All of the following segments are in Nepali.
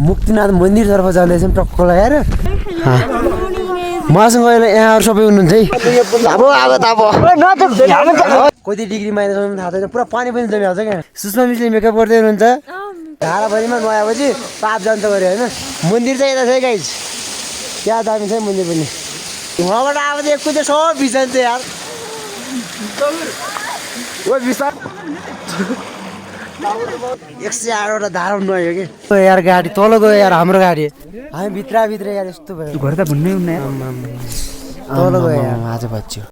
मुक्तिनाथ मन्दिरतर्फ जाँदैछौँ टक्क लगाएर मसँग अहिले यहाँहरू सबै हुनुहुन्छ है कति डिग्री माइनस थाहा छैन पुरा पानी पनि जमिहाल्छ क्या सुषमा मिसले मेकअप गर्दै हुनुहुन्छ धाराभरिमा नआएपछि पाप जान्छ गऱ्यो होइन मन्दिर चाहिँ यता छ है गाइज क्या दामी छ मन्दिर पनि उहाँबाट अब चाहिँ एक कुदै सब बिसान्छ यार ओ बिसा 108वटा धारा नआयो कि यार गाडी तल गयो यार हाम्रो गाडी हामी भित्र यार यस्तो भयो घर त भन्नै हुन्न यार तल गयो यार आज बच्यो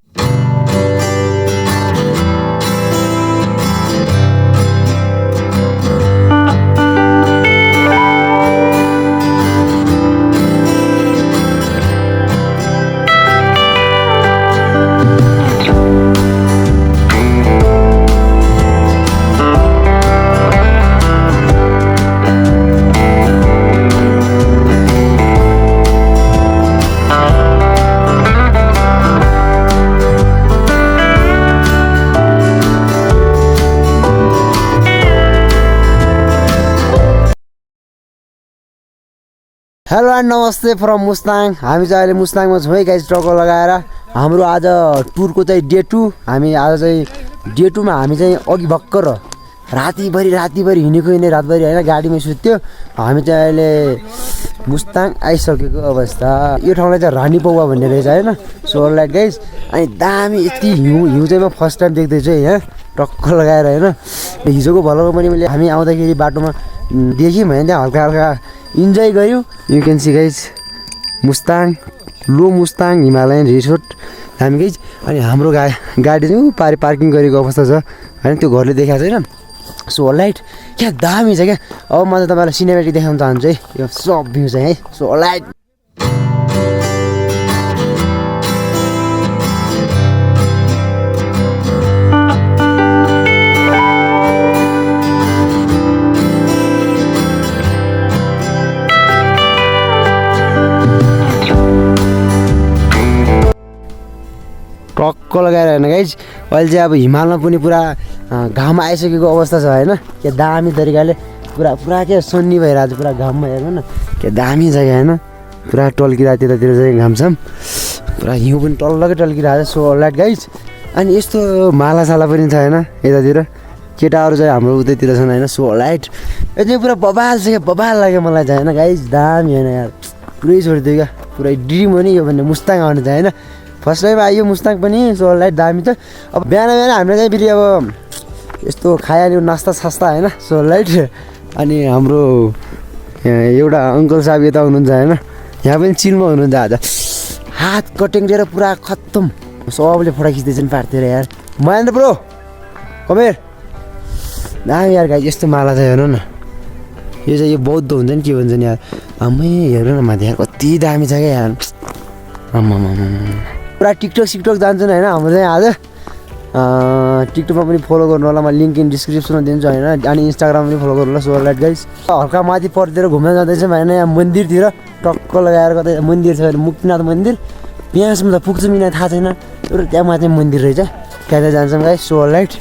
हेलो एन्ड नमस्ते फ्रम मुस्ताङ हामी चाहिँ अहिले मुस्ताङमा छौँ है गाइस ट्रक लगाएर हाम्रो आज टुरको चाहिँ डे 2 हामी आज चाहिँ डे 2 मा हामी चाहिँ अघि भर्खर रातिभरि हिँडेको हिँडे रातभरि होइन गाडीमै सुत्यो हामी चाहिँ अहिले मुस्ताङ आइसकेको अवस्था यो ठाउँलाई चाहिँ रानी पौवा भन्ने रहेछ होइन सो लाइट गाइस अनि दामी यति हिउँ चाहिँ म फर्स्ट टाइम देख्दैछु है यहाँ टक्क लगाएर होइन हिजोको भलोको पनि मैले हामी आउँदाखेरि बाटोमा देख्यौँ होइन त्यहाँ हल्का हल्का इन्जोय गऱ्यौँ you can see guys Mustang low Mustang Himalayan resort हामी गाइज अनि हाम्रो गाडी चाहिँ पार्किङ गरेको अवस्था छ होइन त्यो घरले देखाएको छैन सो लाइट क्या दामी छ क्या अब म चाहिँ तपाईँलाई सिनेमेटिक देखाउन चाहन्छु है यो सब भ्यू छ है सो लाइट टक्क लगाएर होइन गाइज अहिले चाहिँ अब हिमालमा पनि पुरा घाम आइसकेको अवस्था छ होइन क्या दामी तरिकाले पुरा क्या सन्नी भइरहेको छ पुरा घाममा हेर्नु न क्या दामी जग्गा होइन पुरा टल्किरहेको त्यतातिर चाहिँ घाम छ पुरा हिउँ पनि टल्लकै टल्किरहेको छ सो लाइट गाइज अनि यस्तो मालासाला पनि छ होइन यतातिर केटाहरू चाहिँ हाम्रो उतैतिर छन् होइन सो लाइट यो चाहिँ पुरा बबाल छ क्या बबाल लाग्यो मलाई चाहिँ होइन गाइज दामी होइन यार पुरै छोडिदियो क्या पुरै ड्रिम हो नि यो भन्ने मुस्ताङ आउनु चाहिँ होइन फर्स्ट टाइम आयो मुस्ताङ पनि सो लाइट दामी त अब बिहान हामीले चाहिँ फेरि अब यस्तो खाइहाल्यो नास्ता सास्ता होइन सो लाइट अनि हाम्रो एउटा अङ्कल साहब यता हुनुहुन्छ होइन यहाँ पनि चिलमा हुनुहुन्छ आज हात कटिङ दिएर पुरा खत्तम सबले फोटो खिच्दैछन् पार्तिर यार महेन्द्र ब्रो कमेर दामी यार गाई यस्तो माला छ हेर्नु न यो चाहिँ यो बौद्ध हुन्छ नि के भन्छ नि यार आमै हेर्नु न माथि यार कति दामी छ क्या यार आम्मा पुरा टिकटक जान्छन् होइन हाम्रो चाहिँ आज टिकटकमा पनि फलो गर्नु होला म लिङ्क इन डिस्क्रिप्सनमा दिन्छु होइन अनि इन्स्टाग्राम पनि फलो गर्नु होला सो लाइट गाइस हल्का माथि परतिर घुम्न जाँदैछौँ होइन यहाँ मन्दिरतिर टक्क लगाएर कतै मन्दिर छ मुक्तिनाथ मन्दिर यहाँसम्म त पुग्छौँ किन थाहा छैन तर त्यहाँ माथि मन्दिर रहेछ त्यहाँ चाहिँ जान्छौँ गाइस सो लाइट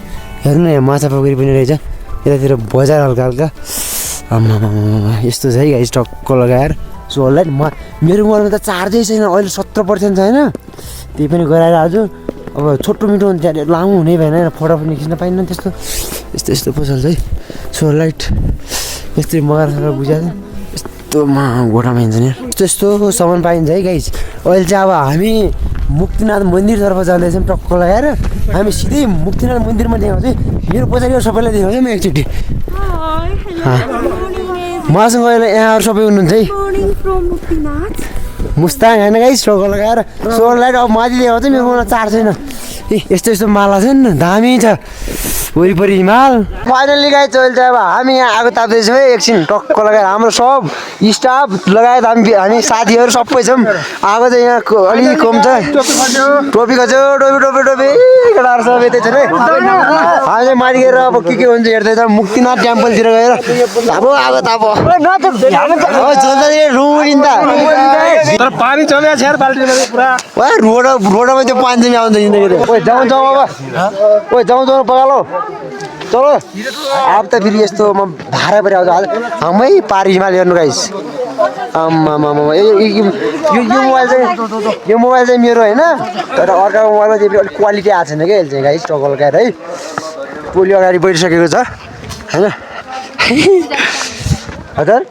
हेर्नु न यहाँ माछा पोखरी पनि रहेछ यतातिर बजार हल्का हल्का आम्मा यस्तो छ है गाइस टक्क लगाएर सो लाइट मेरो मोबाइलमा त चार्जै छैन अहिले 70% छ होइन त्यही पनि गराएर आज अब छोटो मिठो हुन्छ त्यहाँ लामो हुने भएन फोटो पनि खिच्न पाइन्न त्यस्तो यस्तो पसल है सो लाइट यस्तै मगाएर बुझाएको यस्तोमा गोठामा हिँड्छ नि त्यस्तो सामान पाइन्छ है गाइस अहिले चाहिँ अब हामी मुक्तिनाथ मन्दिरतर्फ जाँदैछौँ टक्क लगाएर हामी सिधै मुक्तिनाथ मन्दिरमा देखाउँछ मेरो पछाडि सबैलाई देखाउँछ म एकचोटि मसँग अहिले यहाँहरू सबै हुनुहुन्छ है मुस्ताङ होइन गाइस टक्क लगाएर सो लाइट अब माथि देखाउँछ मेरो मलाई चार्ज छैन ए यस्तो माला छ नि दामी छ वरिपरि हिमाल फाइनली गाइस अहिले चाहिँ अब हामी यहाँ आगो ताप्दैछौँ है एकछिन टक्क लगाएर हाम्रो सब स्टाफ लगायत हामी साथीहरू सबै छौँ आगो चाहिँ यहाँ अलिक कम छ टोपी खच्यो टोपी केटाहरू सब यतै छन् है हामी चाहिँ माथि गएर अब के हुन्छ हेर्दैछ मुक्तिनाथ टेम्पलतिर गएर अब आगो ताप तर पानी चल्या छ यार बाल्टीमा पुरा रोडमा त्यो पानी चाहिँ आउँछ जिन्दगी जाउँ अब ओइ जाउँ पगालो चलो अब त फेरि यस्तो म भाडा परि आउँछ हामै पारी हिमाल हेर्नु गाइस आम्मामा यो मोबाइल चाहिँ मेरो होइन तर अर्काको मोबाइलमा चाहिँ अलिक क्वालिटी आएको छैन क्या यसले चाहिँ गाइस टक्क लगाएर है पोलियो अगाडि बढिसकेको छ होइन हजुर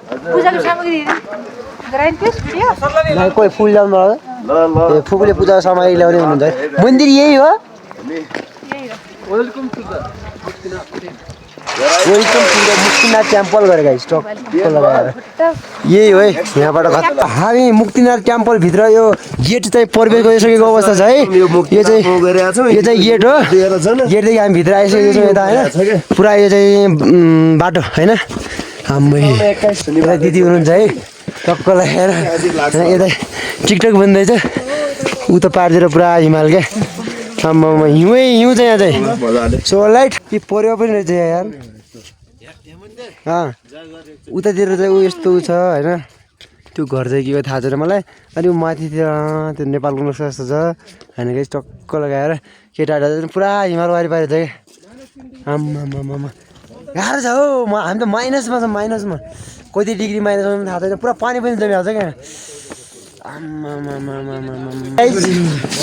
कोही फुल ल्याउनु ए फुपूले पूजा सामग्री ल्याउने हुनुहुन्छ है मन्दिर यही हो welcome to the Muktinath temple गरेको स्टक लगाएर यही हो है यहाँबाट हामी मुक्तिनाथ टेम्पलभित्र यो गेट चाहिँ प्रवेश गरिसकेको अवस्था छ है यो चाहिँ गेट हो गेटदेखि हामी भित्र आइसकेको छौँ यता होइन पुरा यो चाहिँ बाटो होइन हाम्रो दिदी हुनुहुन्छ है टक्क लगाएर यता टिकटक बन्दैछ ऊ त पारिदिएर पुरा हिमाल क्या आम्मामा हिउँ चाहिँ यहाँ चाहिँ सो लाइट के पऱ्यो पनि रहेछ यार उतातिर चाहिँ ऊ यस्तो छ होइन त्यो घर चाहिँ के हो थाहा छैन मलाई अनि माथितिर त्यो नेपालको नक्सा जस्तो छ होइन कि टक्क लगाएर केटाहरू चाहिँ पुरा हिमाल वारिपारि छ क्या आम्मामा गाह्रो छ हौ हामी त माइनसमा छ माइनसमा कति डिग्री माइनसमा पनि थाहा छैन पुरा पानी पनि जमिहाल्छ क्या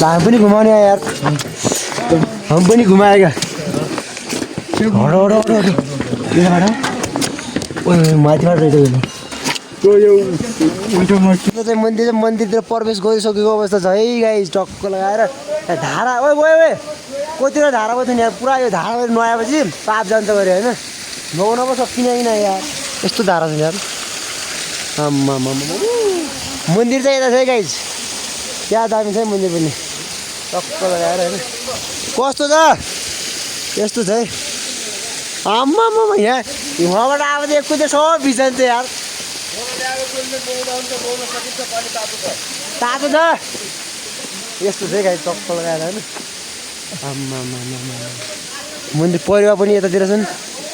हामी पनि घुमाउने यार हामी पनि घुमायो क्या माथिबाट रहेछ चाहिँ मन्दिरतिर प्रवेश गरिसकेको अवस्था छ है गाइस टक्क लगाएर धारा ओ कतिवटा धारा भयो नि यार पुरा यो धारा नआएपछि पाप जान्छ गऱ्यो होइन नगाउन पो सकिन किन यार यस्तो धारा छ यार आम्मामा मन्दिर चाहिँ यता छ है गाइस क्या दामी छ है मन्दिर पनि टक्क लगाएर होइन कस्तो छ यस्तो छ है आम्मामा यहाँ उहाँबाट अब चाहिँ एक कुदै सब बिसान्छ यार तातो छ यस्तो छ है गाइस टक्क लगाएर होइन आम्मामा मन्दिर परिवार पनि यतातिर छन्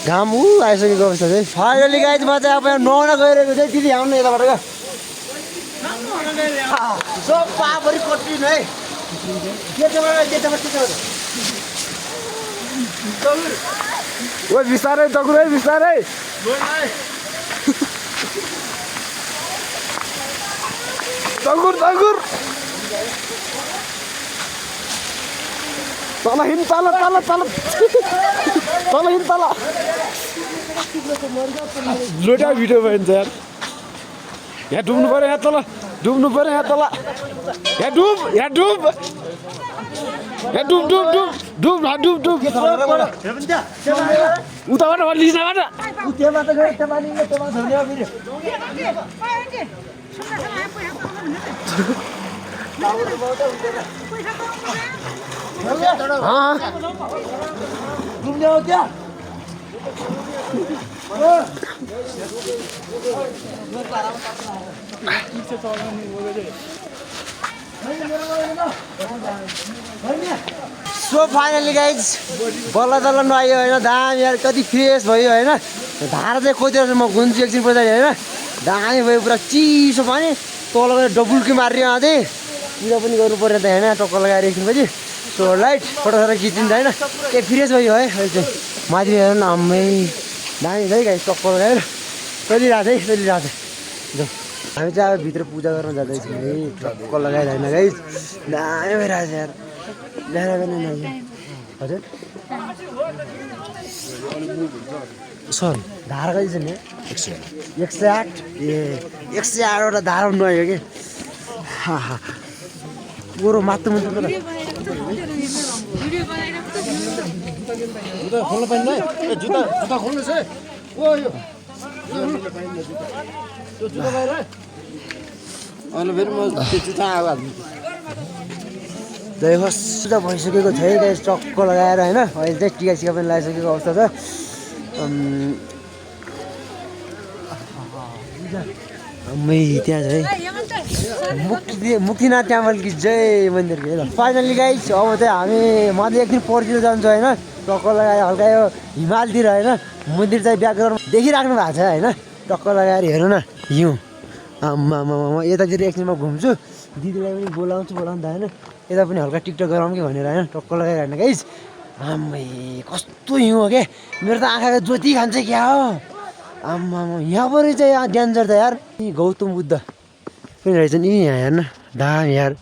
घाम आइसकेको अवस्था चाहिँ फाइनली गाइस म चाहिँ अब यहाँ नुहाउन गइरहेको चाहिँ दिदी आउनु यताबाट क्या सब पापरी कटिनु है ओ बिस्तारै टकुर है बिस्तारै टकुर तल हिँड तल हिँड तल लोटा भिडियो भयो नि यार यहाँ डुब्नु पऱ्यो यहाँ तल डुब्नु पऱ्यो यहाँ तल यहाँ डुब उताबाट लिजाबाट सो फाइनली गाइज बल्ल तल्ल नुहायो होइन दामी यार कति फ्रेस भयो होइन धारा चाहिँ कतिवटा म घुम्छु एकछिन पछाडि होइन दामी भयो पुरा चिसो पानी तल गएर डबुल्की मार्यो अझै पूजा पनि गर्नु पर्ने त होइन टक्क लगाएर एकछिनपछि सो लाइट फोटोसोटो खिचिन्छ होइन के फ्रेस भयो है अहिले चाहिँ माथि हेर न आम्मै दामी छ है गाइस टक्क लगाएर चलिरहेको छ हामी चाहिँ अब भित्र पूजा गर्न जाँदैछौँ है टक्क लगाएर होइन गाइस दामी भइरहेको छ यार ल्याएर पनि हजुर सर धारा कति छ नि 108 ए 108वटा धारा नुहायो कि गोरो मात्र मात्र खोल्नु पाइँदैन जुत्ता खोल्नुहोस् है ओ यो जुत्ता बाहिर अनि फेरि म त्यो जुत्ता आएको जय होस् सुधा भइसकेको छ है टक्क लगाएर होइन अहिले चाहिँ टिका सिका पनि लगाइसकेको अवस्था छ त्यहाँ छ है मुक्तिनाथ टेम्पल कि जय मन्दिरको है ल फाइनली गाइस अब चाहिँ हामी म चाहिँ एकदिन पर्तिर जान्छु होइन टक्क लगाएर हल्का यो हिमालतिर होइन मन्दिर चाहिँ ब्याकग्राउन्ड देखिराख्नु भएको छ होइन टक्क लगाएर हेर्नु न हिउँ आम्मामा यतातिर एकछिन म घुम्छु दिदीलाई पनि बोलाउँछु त होइन यता पनि हल्का टिकटक गराउँ कि भनेर होइन टक्क लगाएर हेर्नु गाइस आम्मै कस्तो हिउँ हो क्या मेरो त आँखाको ज्योति खान्छ क्या हो आम्मा यहाँबाट चाहिँ यहाँ डेन्जर त यार गौतम बुद्ध पनि रहेछ नि यहाँ हेर्न दामी यार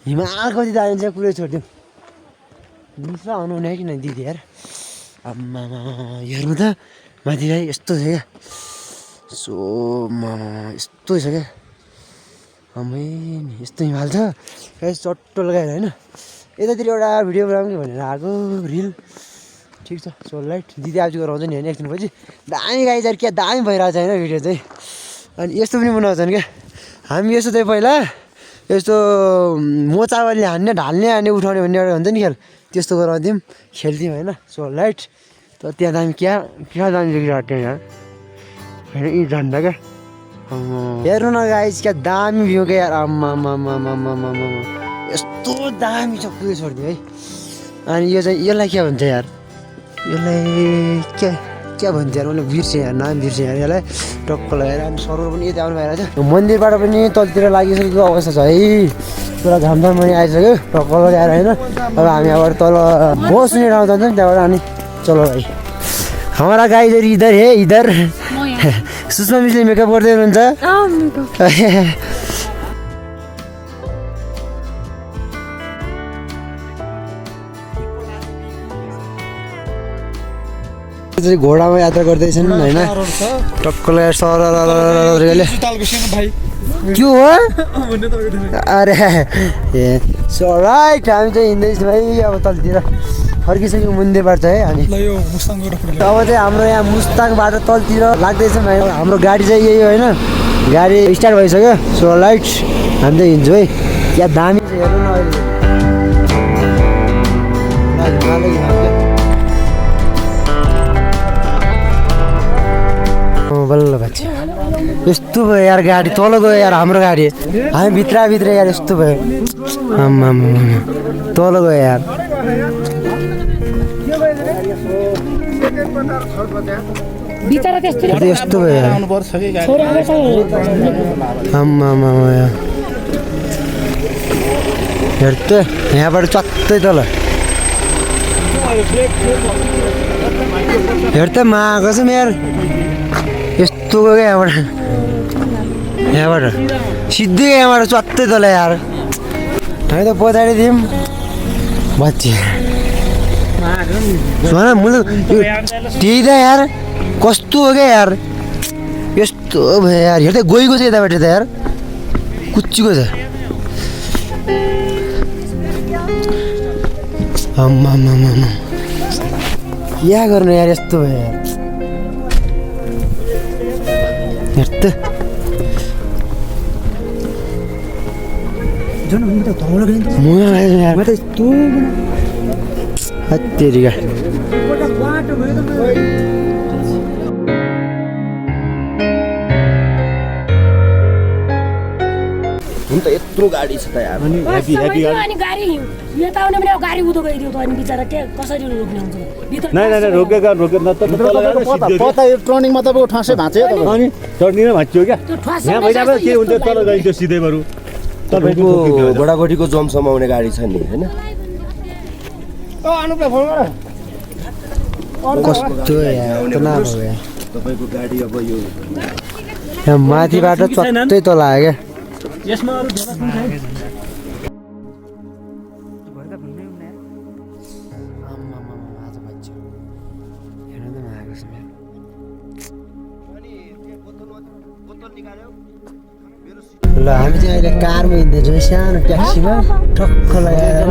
हिमाल कति दामी चाहिँ पुरै छोडिदिउँ मिसा हुनुहुने कि न दिदी यार आम्मा हेर्नु त माथि भाइ यस्तो छ क्या सो यस्तो छ क्या आम्मै नि यस्तो हिमाल छ गाइस चट्टो लगाएर होइन यतातिर एउटा भिडियो बनाउने भनेर आएको रिल ठिक छ सो लाइट दिदी आज गराउँछ नि होइन एकछिन पछि दामी गाई चाहिँ क्या दामी भइरहेको छ होइन भिडियो चाहिँ अनि यस्तो पनि बनाउँछन् क्या हामी यस्तो चाहिँ पहिला यस्तो मोचावाले हान्ने ढाल्ने उठाउने भन्ने एउटा हुन्छ नि खेल त्यस्तो गराउँथ्यौँ खेल्थ्यौँ होइन सो लाइट त त्यहाँ दामी क्या दामी देखिरहेको त्यहाँ यार होइन यी झन्डा क्या हेर्नु न गाइस क्या दामी भ्यू क्या यार आम्मा यस्तो दामी छ पुरै छोडिदियो है अनि यो चाहिँ यसलाई के भन्छ यार यसलाई क्या भन्छ यार मैले बिर्सेँ यार नाम बिर्सेँ यार यसलाई टक्क लगाएर अनि सर्भर पनि यति आउनु भइरहेको छ मन्दिरबाट पनि तलतिर लागिसकेको अवस्था छ है पुरा घामझाम पनि आइसक्यो टक्क लगाएर होइन अब हामी अब तल बस्ने ठाउँ जान्छ नि त्यहाँबाट अनि चलो भाइ हमारा गाई इधर है इधर सुषमा मिसले मेकअप गर्दै हुनुहुन्छ घोडामा यात्रा गर्दैछन् होइन टक्क लगाएर सरले के हो अरे ए सो राइट हामी चाहिँ हिँड्दैछौँ भाइ अब तलतिर फर्किसक्यो मन्दिरबाट चाहिँ है अनि अब चाहिँ हाम्रो यहाँ मुस्ताङबाट तलतिर लाग्दैछौँ है हाम्रो गाडी चाहिँ यही हो होइन गाडी स्टार्ट भइसक्यो सो लाइट हामी चाहिँ हिँड्छौँ है क्या दामी छ हेर्नु न अहिले बल्ल भाइ यस्तो भयो यार गाडी तल गयो यार हाम्रो गाडी हामी भित्र यार यस्तो भयो आम्मा तल गयो यार यस्तो भयो यार आम्मा हेर त यहाँबाट चत्तै तल हेर त मागो छ यार यस्तो गयो क्या यहाँबाट सिधै यहाँबाट चत्तै तल यार हामी त पछाडिदिउँ बच्ची त्यही त यार कस्तो हो क्या यार यस्तो भयो यार हेर्दै गइको छ यताबाट त यार कुच्चीको छ आम्मा क्या गर्नु यार यस्तो भयो यार हेर्त तेरिका हुन त यत्रो गाडी छ त यार अनि गाडी यता आउने भने गाडी उदो गइदियो त अनि बिचारा के कसरी रोक्ने हुन्छ नै रोकेन त पता यो टर्निङमा त ठासै भाँच्यो अनि टर्निङमा भाँच्यो क्या यहाँ भइरहेको के हुन्छ तल गइदियो सिधै बरु तपाईँको गोडागोडीको जमसम्म आउने गाडी छ नि होइन कस्तो यार तपाईँको गाडी अब यो माथिबाट चट्टै तल आयो क्या यसमा अरु झोला पनि छैन ल हामी चाहिँ अहिले कारमा हिँड्दैछौँ सानो ट्याक्सीमा ठक्क लगाएर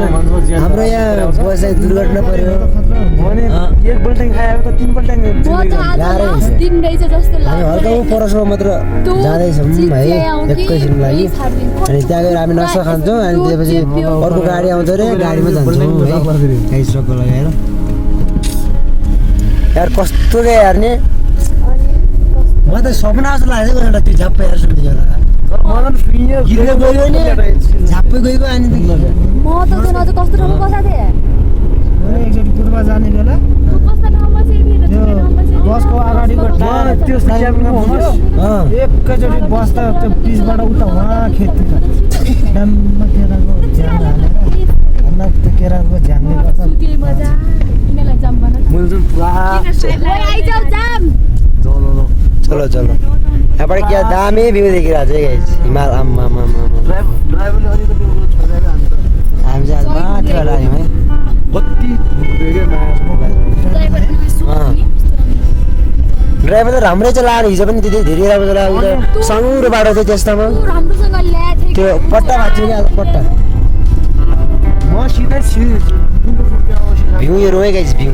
हाम्रो यहाँ बस दुर्घटना पर्यो एक पल्टिङ खायो त तीन पल्टिङ हामी हल्का परसमा मात्र जाँदैछौँ है एकैछिन लागि अनि त्यहाँ गएर हामी नास्ता खान्छौँ अनि त्यसपछि अर्को गाडी आउँछ अरे गाडीमा जान्छौँ है गाई ट्रक्क लगाएर यार कस्तो क्या यार नि म त सपना जस्तो लागेको छ त्यो झ्याप्पै हेरेर सुन्थ्यो गिर्दै गयो नि झ्याप्पै गएको अनि एकचोटि बुधमा जाने बेला बसको अगाडिको त्यो एकैचोटि बस त त्यो पिचबाट उता उहाँ खेद्थ्यो ड्याममा त्यताको ज्यान हालेर अचानक त्यो केराको झ्याङ्ने गर्छ मुलजुम पुरा चलो चलो यहाँबाट क्या दामी भ्यू देखिरहेको छ है गाइस हिमाल आम्मा हामी चाहिँ आज माथिबाट लाग्यौँ है ड्राइभर त राम्रै चाहिँ लाग्यो हिजो पनि त्यति धेरै राम्रो लाग्यो सङ्गुरो बाटो थियो त्यस्तोमा त्यो पट्टा भाँच्यो कि आज पट्टा म सिधै भ्यू यो रोए गाइस भ्यू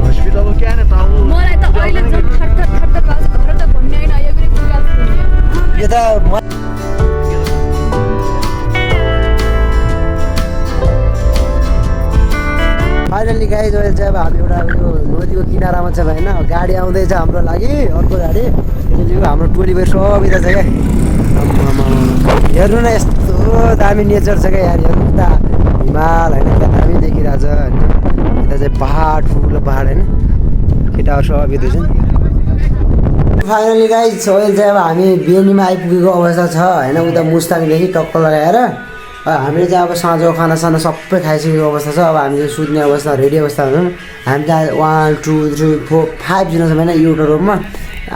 हस्पिटलको क्या न ताउ मलाई त अहिले झन् खट्ट पाउँछ घर त भन्ने हैन यो पनि पुरा यो त फाइनली गाइस अहिले चाहिँ अब हामी एउटा यो नदीको किनारामा छ होइन गाडी आउँदैछ हाम्रो लागि अर्को गाडी त्यसले हाम्रो टोली भएर सब यता छ क्या हेर्नु न यस्तो दामी नेचर छ क्या यार हेर्नु त हिमाल होइन क्या दामी देखिरहेछ होइन यता चाहिँ पहाड ठुलो पहाड होइन केटाहरू सब यता चाहिँ फाइनली गाइस अहिले चाहिँ अब हामी बेनीमा आइपुगेको अवस्था छ होइन उता मुस्ताङदेखि टक्क लगाएर हामीले चाहिँ अब साँझको खानासाना सबै खाइसकेको अवस्था छ अब हामी चाहिँ सुत्ने अवस्था रेडी अवस्था हुन्छौँ हामी चाहिँ 1 2 3 4 5 जनासम्म होइन एउटा रुममा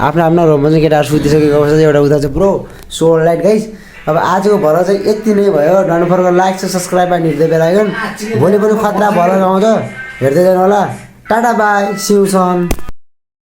आफ्नो रुममा चाहिँ केटाहरू सुतिसकेको अवस्था छ एउटा उता चाहिँ पुरो सोल लाइट गाइस अब आजको भर चाहिँ यति नै भयो डन्ड फर्को लाइक छ सब्सक्राइब पनि हिँड्दै बेलायन भोलि पनि खतरा भर आउँछ हेर्दै जानु होला टाटा बाई सिउ सन